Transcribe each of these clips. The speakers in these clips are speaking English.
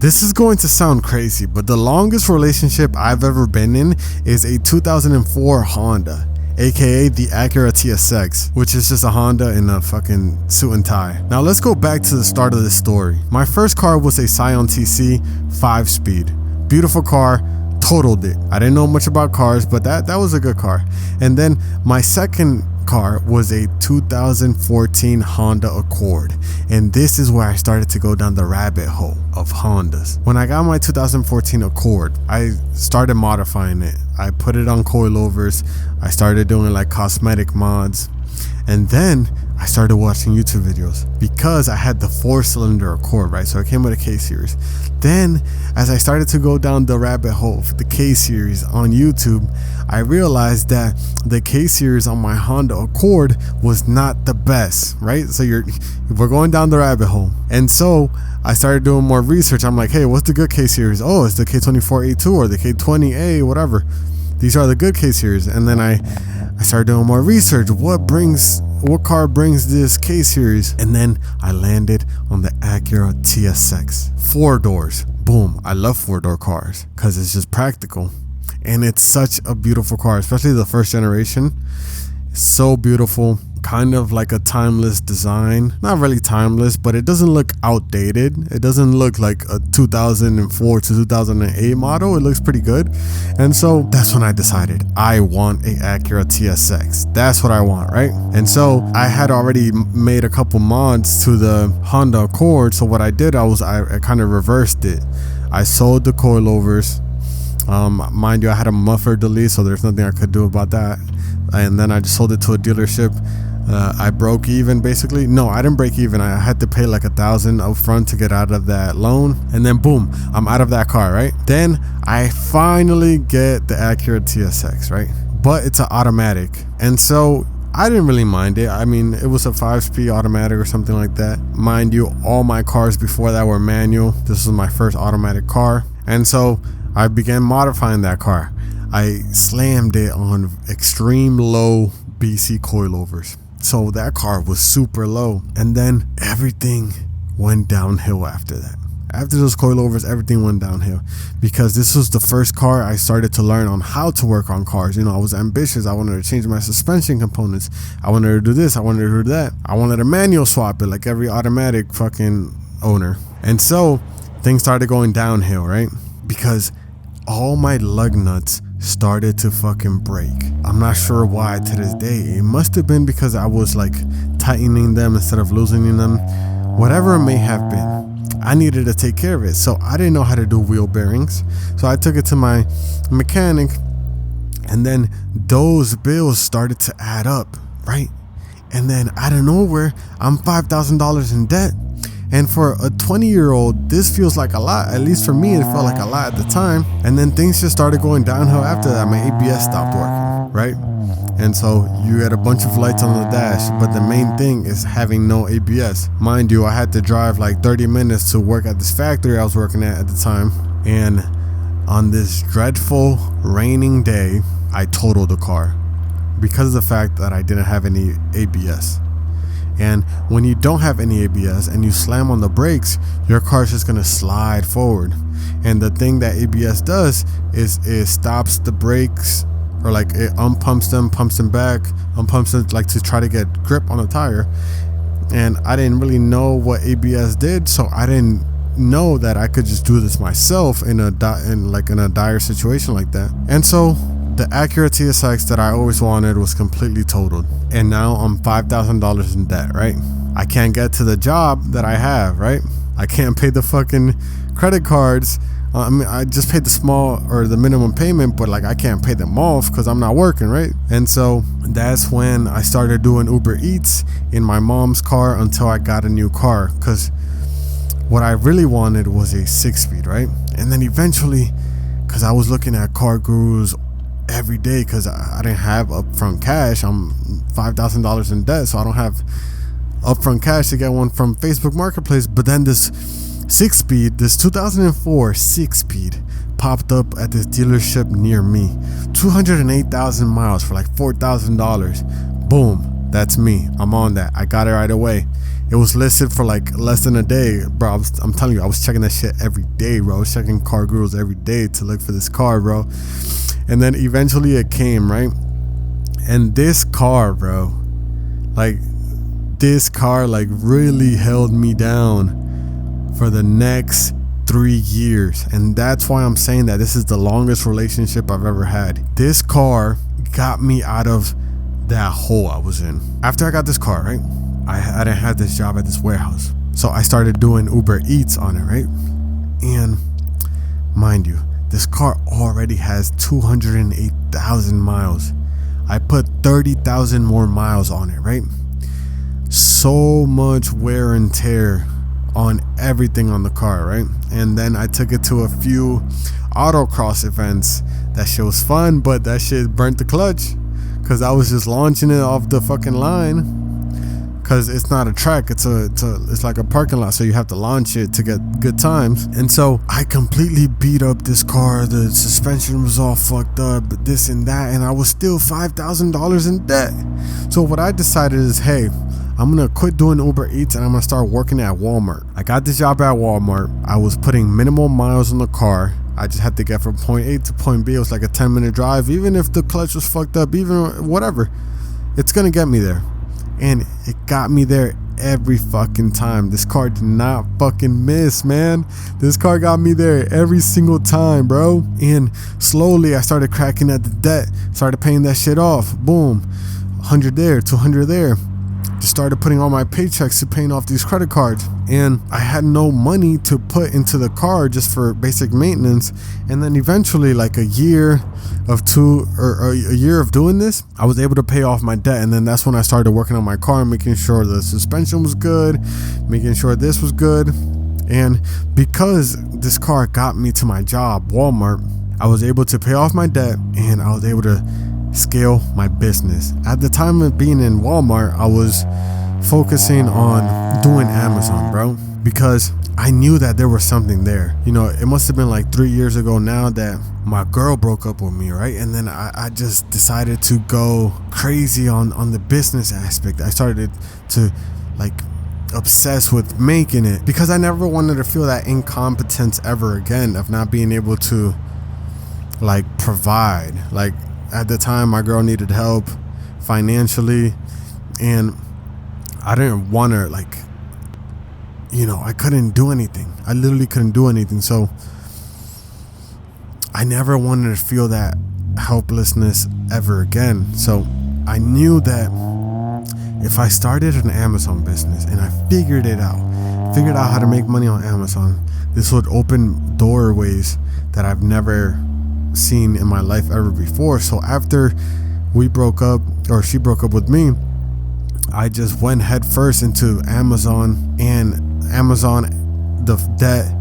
This is going to sound crazy, but the longest relationship I've ever been in is a 2004 Honda, aka the Acura TSX, which is just a Honda in a fucking suit and tie. Now let's go back to the start of this story. My first car was a Scion TC 5-speed. Beautiful car, totaled it. I didn't know much about cars, but that was a good car. And then my second car was a 2014 Honda Accord, and this is where I started to go down the rabbit hole of Hondas. When I got my 2014 Accord, I started modifying it. I put it on coilovers, I started doing like cosmetic mods, and then I started watching YouTube videos because I had the 4-cylinder Accord, right? So it came with a K-Series. Then as I started to go down the rabbit hole for the K-Series on YouTube, I realized that the K-Series on my Honda Accord was not the best, right? So we're going down the rabbit hole. And so I started doing more research. I'm like, hey, what's the good K-Series? Oh, it's the K24A2 or the K20A, whatever. These are the good K-Series. And then I started doing more research. What car brings this K-Series? And then I landed on the Acura TSX. 4 doors. Boom. I love 4-door cars because it's just practical. And it's such a beautiful car, especially the first generation. It's so beautiful. Kind of like a timeless design. Not really timeless, but it doesn't look outdated. It doesn't look like a 2004 to 2008 model. It looks pretty good. And so that's when I decided I want a Acura TSX. That's what I want, right? And so I had already made a couple mods to the Honda Accord. So what I did, I kind of reversed it. I sold the coilovers. Mind you, I had a muffler delete, so there's nothing I could do about that. And then I just sold it to a dealership. I broke even basically. No, I didn't break even. I had to pay like $1,000 up front to get out of that loan. And then boom, I'm out of that car, right? Then I finally get the Acura TSX, right? But it's an automatic. And so I didn't really mind it. I mean, it was a 5-speed automatic or something like that. Mind you, all my cars before that were manual. This was my first automatic car. And so I began modifying that car. I slammed it on extreme low BC coilovers. So that car was super low. And then everything went downhill after that. After those coilovers, everything went downhill because this was the first car I started to learn on how to work on cars. You know, I was ambitious. I wanted to change my suspension components. I wanted to do this. I wanted to do that. I wanted to manual swap it like every automatic fucking owner. And so things started going downhill, right? Because all my lug nuts started to fucking break. I'm not sure why to this day. It must have been because I was like tightening them instead of loosening them. Whatever it may have been, I needed to take care of it. So I didn't know how to do wheel bearings. So I took it to my mechanic, and then those bills started to add up, right? And then out of nowhere, I'm $5,000 in debt. And for a 20-year-old, this feels like a lot. At least for me, it felt like a lot at the time. And then things just started going downhill after that. My ABS stopped working, right? And so you had a bunch of lights on the dash, but the main thing is having no ABS. Mind you, I had to drive like 30 minutes to work at this factory I was working at the time. And on this dreadful raining day, I totaled the car because of the fact that I didn't have any ABS. And when you don't have any ABS and you slam on the brakes, your car's just gonna slide forward. And the thing that ABS does is it stops the brakes, or like it unpumps them, pumps them back, unpumps them, like to try to get grip on the tire. And I didn't really know what ABS did, so I didn't know that I could just do this myself in a dire situation like that. And so the Acura TSX that I always wanted was completely totaled. And now I'm $5,000 in debt, right? I can't get to the job that I have, right? I can't pay the fucking credit cards. I just paid the minimum payment, but like I can't pay them off because I'm not working, right? And so that's when I started doing Uber Eats in my mom's car until I got a new car. Because what I really wanted was a 6-speed, right? And then eventually, because I was looking at Car Gurus every day because I didn't have upfront cash. I'm $5,000 in debt, so I don't have upfront cash to get one from Facebook Marketplace. But then this 6-speed, this 2004 6-speed popped up at this dealership near me. 208,000 miles for like $4,000. Boom, that's me. I'm on that. I got it right away. It was listed for like less than a day, bro. I'm telling you, I was checking that shit every day, bro. I was checking car gurus every day to look for this car, bro. And then eventually it came, right? And this car, bro, like this car like really held me down for the next 3 years. And that's why I'm saying that this is the longest relationship I've ever had. This car got me out of that hole I was in. After I got this car, right, I didn't have this job at this warehouse, so I started doing Uber Eats on it, right? And mind you, this car already has 208,000 miles. I put 30,000 more miles on it, right? So much wear and tear on everything on the car, right? And then I took it to a few autocross events. That shit was fun, but that shit burnt the clutch, because I was just launching it off the fucking line. Because it's not a track, it's like a parking lot, so you have to launch it to get good times. And so I completely beat up this car. The suspension was all fucked up, this and that, and I was still $5,000 in debt. So what I decided is, hey, I'm gonna quit doing Uber Eats and I'm gonna start working at Walmart. I got this job at Walmart. I was putting minimal miles on the car. I just had to get from point A to point B. It was like a 10-minute drive. Even if the clutch was fucked up, even whatever, it's gonna get me there. And it got me there every fucking time. This car did not fucking miss, man. This car got me there every single time, bro. And slowly I started cracking at the debt, started paying that shit off. Boom, 100 there, 200 there. Just started putting all my paychecks to paying off these credit cards. And I had no money to put into the car just for basic maintenance. And then eventually, like a year of doing this, I was able to pay off my debt. And then that's when I started working on my car, making sure the suspension was good, making sure this was good. And because this car got me to my job, Walmart, I was able to pay off my debt and I was able to scale my business. At the time of being in Walmart, I was focusing on doing Amazon, bro, because I knew that there was something there. You know, it must have been like 3 years ago now that my girl broke up with me, right? And then I just decided to go crazy on the business aspect. I started to like obsess with making it because I never wanted to feel that incompetence ever again of not being able to like provide. Like at the time, my girl needed help financially, and I didn't want her, like, you know, I couldn't do anything. I literally couldn't do anything. So I never wanted to feel that helplessness ever again. So I knew that if I started an Amazon business and I figured out how to make money on Amazon, this would open doorways that I've never seen in my life ever before. So after we broke up, or she broke up with me, I just went head first into Amazon. And Amazon, the debt,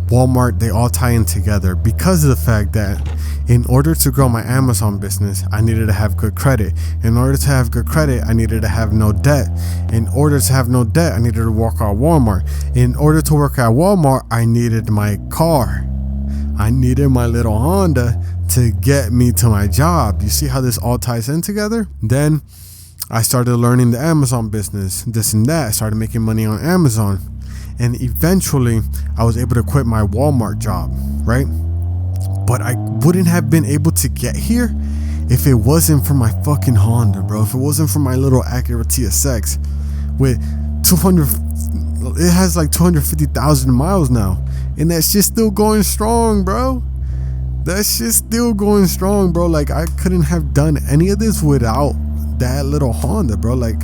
Walmart, they all tie in together because of the fact that in order to grow my Amazon business, I needed to have good credit. In order to have good credit, I needed to have no debt. In order to have no debt, I needed to work at Walmart. In order to work at Walmart, I needed my car. I needed my little Honda to get me to my job. You see how this all ties in together? Then I started learning the Amazon business, this and that. I started making money on Amazon. And eventually I was able to quit my Walmart job, right? But I wouldn't have been able to get here if it wasn't for my fucking Honda, bro. If it wasn't for my little Acura TSX with it has like 250,000 miles now. And that shit's still going strong, bro. That shit's still going strong, bro. Like, I couldn't have done any of this without that little Honda, bro. Like,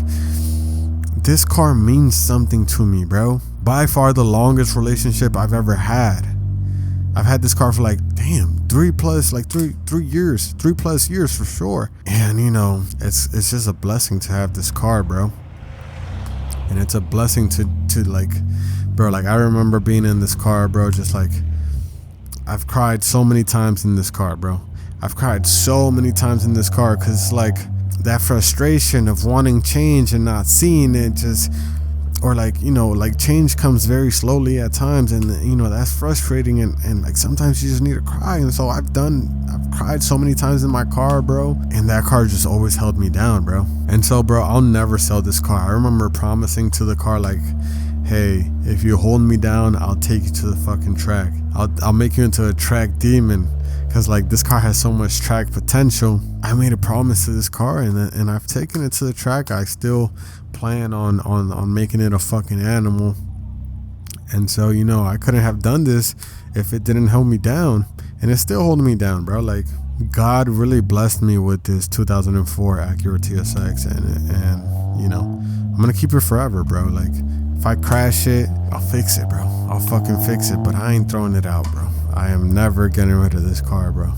this car means something to me, bro. By far the longest relationship I've ever had. I've had this car for like, damn, three plus years for sure. And you know, it's just a blessing to have this car, bro. And it's a blessing to like, bro, like I remember being in this car, bro, just like, I've cried so many times in this car, bro. I've cried so many times in this car because it's like that frustration of wanting change and not seeing it, just, or like, you know, like change comes very slowly at times, and you know, that's frustrating, and like sometimes you just need to cry. And so I've cried so many times in my car, bro, and that car just always held me down, bro. And so, bro, I'll never sell this car. I remember promising to the car, like, hey, if you hold me down, I'll take you to the fucking track. I'll make you into a track demon, because like this car has so much track potential. I made a promise to this car, and I've taken it to the track. I still plan on making it a fucking animal. And so, you know, I couldn't have done this if it didn't hold me down, and it's still holding me down, bro. Like, God really blessed me with this 2004 Acura TSX, and you know, I'm gonna keep it forever, bro. Like, if I crash it, I'll fix it, bro. I'll fucking fix it, but I ain't throwing it out, bro. I am never getting rid of this car, bro.